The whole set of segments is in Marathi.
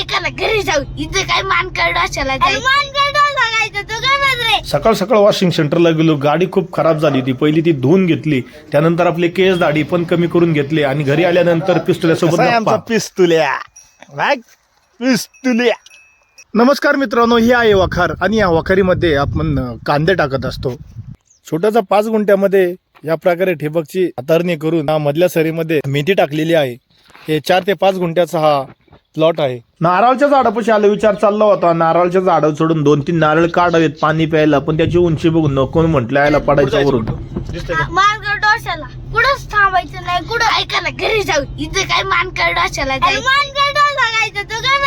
ऐका ना घरी जाऊ इथे काय मानकरडो असायला मानकरडो सांगायचं तू काय मात्र सकाळ सकाळ वॉशिंग सेंटरला गेलो. गाडी खूप खराब झाली होती. पहिली ती धुवून घेतली, त्यानंतर आपले केस दाढी पण कमी करून घेतले आणि घरी आल्यानंतर पिस्तुल्यासोबत गप्पा. पिस्तुल्या. नमस्कार मित्रांनो, ही आहे वखार आणि या वखारीमध्ये आपण कांदे टाकत असतो. छोट्याचा 5 गुंठ्यामध्ये या प्रकारे ठिबकची हातारणी करून मधल्या सरीमध्ये मेथी टाकलेली आहे. हे 4 ते 5 गुंठ्याचा हा प्लॉट आहे. नारळच्या झाडापाशी आलो, विचार चालला होता नारळच्या झाडावर सोडून 2-3 नारळ काढावेत पाणी प्यायला, पण त्याची उंची बघून नको म्हटलं यायला पडायच्या वरून. मानकरडो असायला कुठंच थांबायचं नाही. कुठं ऐका ना घरी जाऊ इथे काय मानकरडो असायला मानकरडो सांगायचं तू काय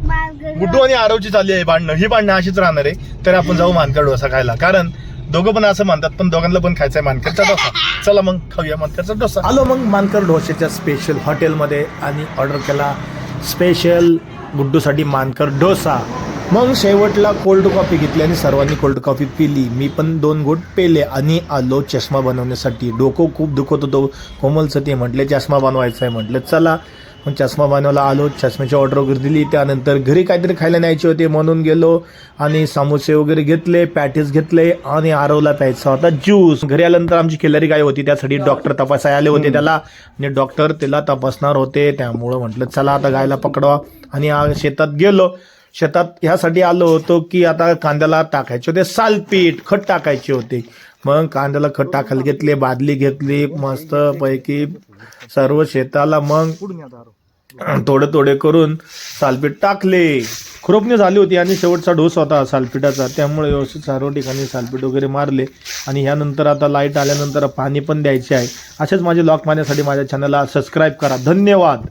मात्र गुड्डू आणि आरवची चालली आहे भांडणं. ही भांडणं अशीच राहणार आहे. तर आपण जाऊ मानकर डोसा खायला, कारण दोघं पण असं म्हणतात, पण दोघांना पण खायचा आहे मानकरचा डोसा. चला मग खाऊया मानकरचा डोसा. आलो मग मानकर डोशाच्या स्पेशल हॉटेलमध्ये आणि ऑर्डर केला स्पेशल गुड्डूसाठी मानकर डोसा. मग शेवटला कोल्ड कॉफी घेतली आणि सर्वांनी कोल्ड कॉफी पिली. मी पण 2 घोट पेले आणि आलो चष्मा बनवण्यासाठी. डोकं खूप दुखत होतं. कोमलचं ते म्हटले चष्मा बनवायचा आहे, म्हटलं चला. मग चष्मा बनवायला आलो. चष्म्याची ऑर्डर वगैरे दिली. त्यानंतर घरी काहीतरी खायला न्यायचे होते म्हणून गेलो आणि समोसे वगैरे घेतले, पॅटीस घेतले आणि आरवला प्यायचा होता ज्यूस. घरी आल्यानंतर आमची खिल्लारी गाय होती, त्यासाठी डॉक्टर तपासायला आले होते त्याला, आणि डॉक्टर त्याला तपासणार होते. त्यामुळं म्हटलं चला आता गायला पकडवा. आणि शेतात गेलो. शेतात ह्यासाठी आलो होतो की आता कांद्याला टाकायचे होते सालपीठ, खत टाकायचे होते. मग कांद्याला खत टाकायला घेतले, बादली घेतली मस्त पैकी सर्व शेताला. मग थोडे करून सालपीठ टाकले. खुरपणी झाली होती आणि शेवटचा डोस होता सालपीठाचा, त्यामुळे व्यवस्थित सर्व ठिकाणी सालपीठ वगैरे मारले. आणि ह्यानंतर आता लाईट आल्यानंतर पाणी पण द्यायचे आहे. असेच माझे व्लॉग पाहण्यासाठी माझ्या चॅनलला सबस्क्राईब करा. धन्यवाद.